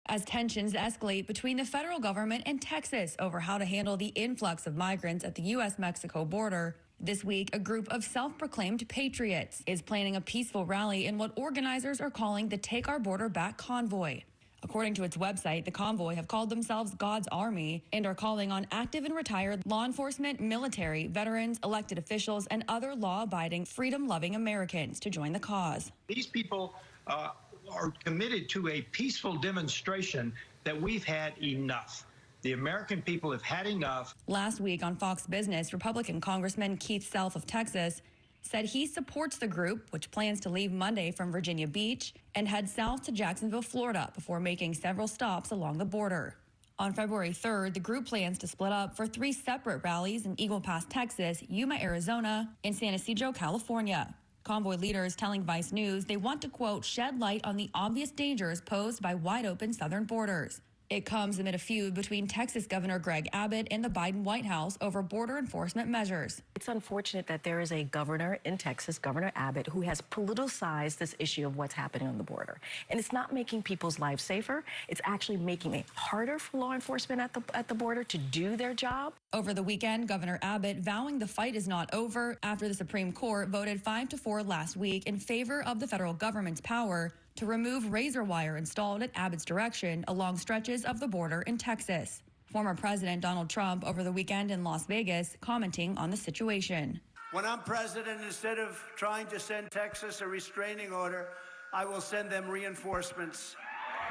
as tensions escalate between the federal government and Texas over how to handle the influx of migrants at the U.S.-Mexico border. This week, a group of self-proclaimed patriots is planning a peaceful rally in what organizers are calling the Take Our Border Back convoy. According to its website, the convoy have called themselves God's Army and are calling on active and retired law enforcement, military, veterans, elected officials, and other law-abiding, freedom-loving Americans to join the cause. These people are committed to a peaceful demonstration that we've had enough. The American people have had enough. Last week on Fox Business, Republican Congressman Keith Self of Texas said he supports the group, which plans to leave Monday from Virginia Beach and head south to Jacksonville, Florida, before making several stops along the border. On February 3rd, the group plans to split up for 3 separate rallies in Eagle Pass, Texas, Yuma, Arizona, and San Ysidro, California. Convoy leaders telling Vice News they want to, quote, shed light on the obvious dangers posed by wide-open southern borders. It comes amid a feud between Texas Governor Greg Abbott and the Biden White House over border enforcement measures. It's unfortunate that there is a governor in Texas, Governor Abbott, who has politicized this issue of what's happening on the border. And it's not making people's lives safer. It's actually making it harder for law enforcement at the border to do their job. Over the weekend, Governor Abbott vowing the fight is not over after the Supreme Court voted 5-4 last week in favor of the federal government's power to remove razor wire installed at Abbott's direction along stretches of the border in Texas. Former President Donald Trump over the weekend in Las Vegas commenting on the situation. When I'm president, instead of trying to send Texas a restraining order, I will send them reinforcements.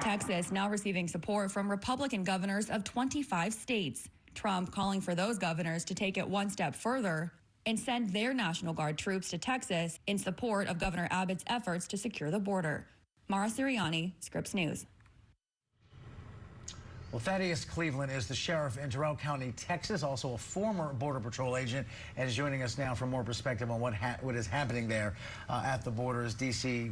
Texas now receiving support from Republican governors of 25 states. Trump calling for those governors to take it one step further and send their National Guard troops to Texas in support of Governor Abbott's efforts to secure the border. Mara Sirianni, Scripps News. Well, Thaddeus Cleveland is the sheriff in Terrell County, Texas, also a former Border Patrol agent, and is joining us now for more perspective on what is happening there at the border as D.C.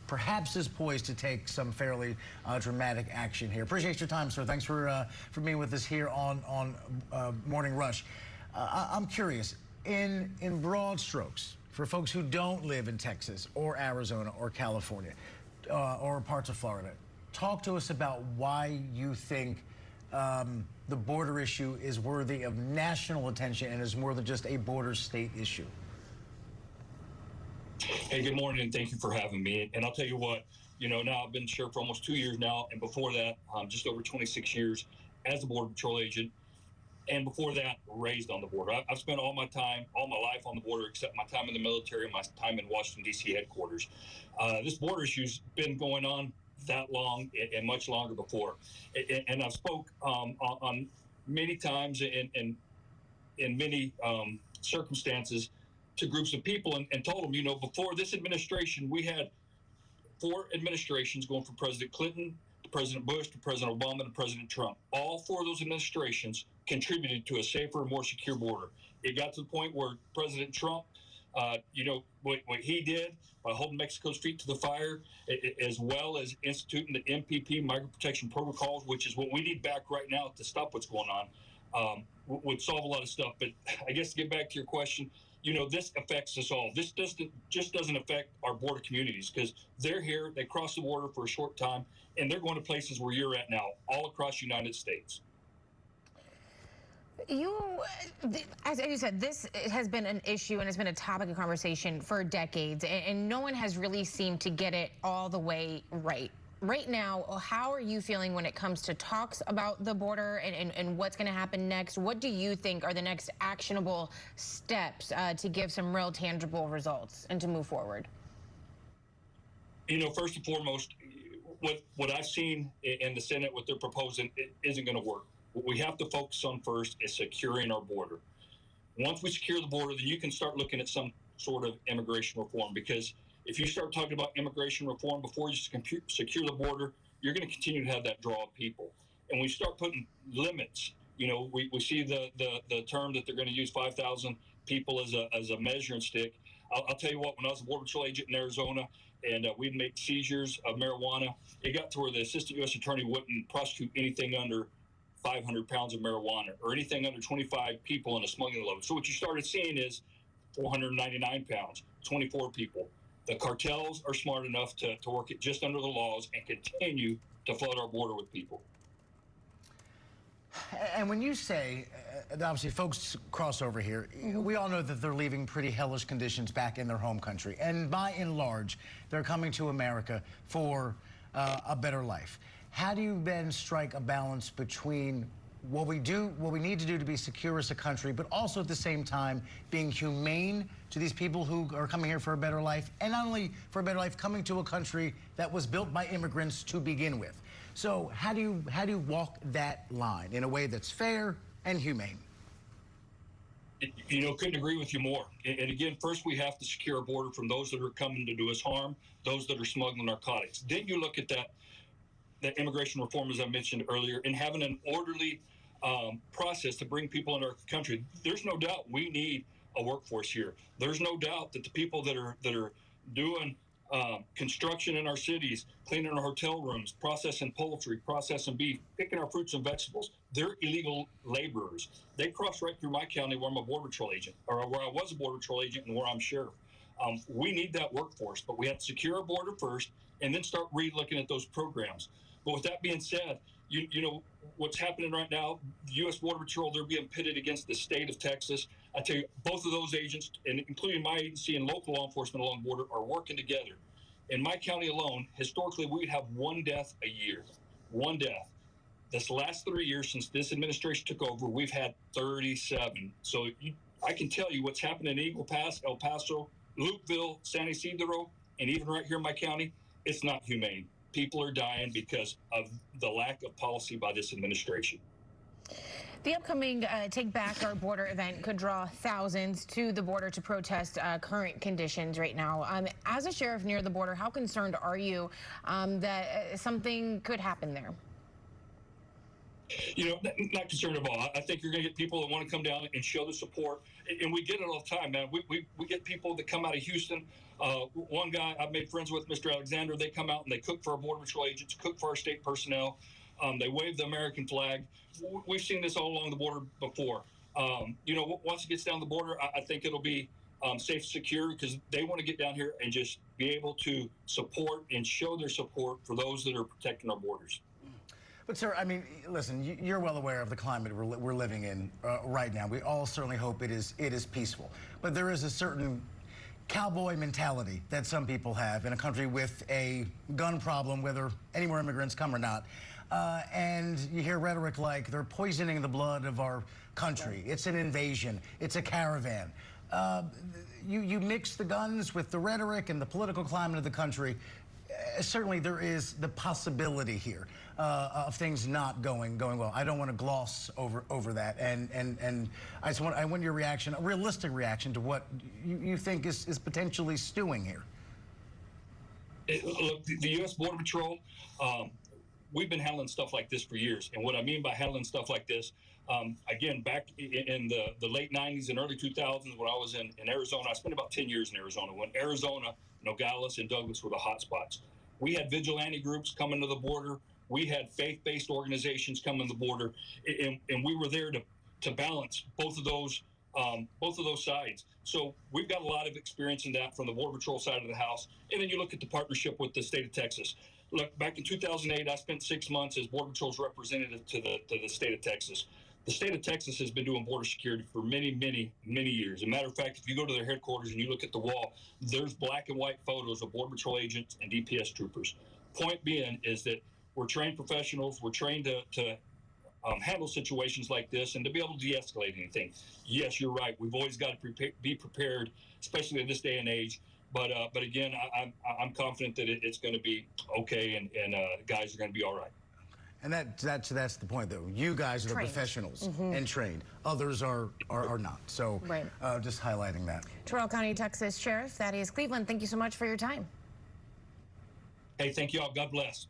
perhaps is poised to take some fairly dramatic action here. Appreciate your time, sir. Thanks for being with us here on Morning Rush. I'm curious, in broad strokes, for folks who don't live in Texas or Arizona or California or parts of Florida, talk to us about why you think the border issue is worthy of national attention and is more than just a border state issue. Hey, good morning, and thank you for having me. And I'll tell you what, now I've been sheriff for almost 2 years now, and before that, just over 26 years as a Border Patrol agent. And before that, raised on the border. I've spent all my life on the border, except my time in the military and my time in Washington, D.C. headquarters. This border issue's been going on that long and much longer before. And I've spoke on many times and in many circumstances to groups of people and told them, before this administration, we had 4 administrations going from President Clinton to President Bush to President Obama to President Trump. All 4 of those administrations contributed to a safer and more secure border. It got to the point where President Trump, what he did by holding Mexico's feet to the fire, as well as instituting the MPP, Migrant Protection Protocols, which is what we need back right now to stop what's going on, would solve a lot of stuff. But I guess to get back to your question, this affects us all. This just doesn't affect our border communities because they're here, they cross the border for a short time, and they're going to places where you're at now, all across the United States. As you said, this has been an issue and has been a topic of conversation for decades, and no one has really seemed to get it all the way right. Right now, how are you feeling when it comes to talks about the border and what's going to happen next? What do you think are the next actionable steps to give some real tangible results and to move forward? First and foremost, what I've seen in the Senate, what they're proposing, it isn't going to work. What we have to focus on first is securing our border. Once we secure the border, then you can start looking at some sort of immigration reform, because if you start talking about immigration reform before you secure the border, you're going to continue to have that draw of people. And we start putting limits. We see the term that they're going to use 5,000 people as a measuring stick. I'll tell you what, when I was a Border Patrol agent in Arizona and we'd make seizures of marijuana, it got to where the assistant U.S. attorney wouldn't prosecute anything under 500 pounds of marijuana or anything under 25 people in a smuggling load. So what you started seeing is 499 pounds, 24 people. The cartels are smart enough to work it just under the laws and continue to flood our border with people. And when you say, obviously folks cross over here, we all know that they're leaving pretty hellish conditions back in their home country. And by and large, they're coming to America for a better life. How do you then strike a balance between what we need to do to be secure as a country, but also at the same time being humane to these people who are coming here for a better life, and not only for a better life, coming to a country that was built by immigrants to begin with? So how do you walk that line in a way that's fair and humane? You know, couldn't agree with you more. And again, first we have to secure our border from those that are coming to do us harm, those that are smuggling narcotics. Then you look at that immigration reform, as I mentioned earlier, and having an orderly process to bring people into our country. There's no doubt we need a workforce here. There's no doubt that the people that are doing construction in our cities, cleaning our hotel rooms, processing poultry, processing beef, picking our fruits and vegetables, they're illegal laborers. They cross right through my county where I'm a Border Patrol agent, or where I was a Border Patrol agent and where I'm sheriff. We need that workforce, but we have to secure our border first and then start re-looking at those programs. But with that being said, you know, what's happening right now, the U.S. Border Patrol, they're being pitted against the state of Texas. I tell you, both of those agents, and including my agency and local law enforcement along the border, are working together. In my county alone, historically, we'd have one death a year. One death. This last 3 years since this administration took over, we've had 37. So I can tell you what's happening in Eagle Pass, El Paso, Lukeville, San Isidro, and even right here in my county, it's not humane. People are dying because of the lack of policy by this administration. The upcoming Take Back Our Border event could draw thousands to the border to protest current conditions right now. As a sheriff near the border, how concerned are you that something could happen there? You know, not concerned at all. I think you're going to get people that want to come down and show the support, and we get it all the time, man. We get people that come out of Houston. One guy I've made friends with, Mr. Alexander, they come out and they cook for our Border Patrol agents, cook for our state personnel. They wave the American flag. We've seen this all along the border before. You know, once it gets down the border, I think it'll be safe and secure because they want to get down here and just be able to support and show their support for those that are protecting our borders. But, sir, I mean, listen, you're well aware of the climate we're living in right now. We all certainly hope it is peaceful. But there is a certain cowboy mentality that some people have in a country with a gun problem, whether any more immigrants come or not. And you hear rhetoric like they're poisoning the blood of our country. It's an invasion. It's a caravan. You mix the guns with the rhetoric and the political climate of the country. Certainly there is the possibility here of things not going well. I don't want to gloss over that, and I want your reaction, a realistic reaction to what you think is potentially stewing here. Look, the U.S. Border Patrol, we've been handling stuff like this for years, and what I mean by handling stuff like this, again, back in the late 90s and early 2000s when I was in Arizona, I spent about 10 years in Arizona. When Arizona, Nogales, and Douglas were the hot spots. We had vigilante groups coming to the border. We had faith-based organizations coming to the border, and we were there to balance both of those sides. So we've got a lot of experience in that from the Border Patrol side of the house. And then you look at the partnership with the state of Texas. Look, back in 2008, I spent 6 months as Border Patrol's representative to the state of Texas. The state of Texas has been doing border security for many, many, many years. As a matter of fact, if you go to their headquarters and you look at the wall, there's black and white photos of Border Patrol agents and DPS troopers. Point being is that we're trained professionals. We're trained to handle situations like this and to be able to de-escalate anything. Yes, you're right. We've always got to be prepared, especially in this day and age. But again, I'm confident that it's going to be okay, and guys are going to be all right. And that's the point, though. You guys are the professionals and trained. Others are not. So right. Just highlighting that. Terrell County, Texas Sheriff Thaddeus Cleveland, thank you so much for your time. Hey, thank you all. God bless.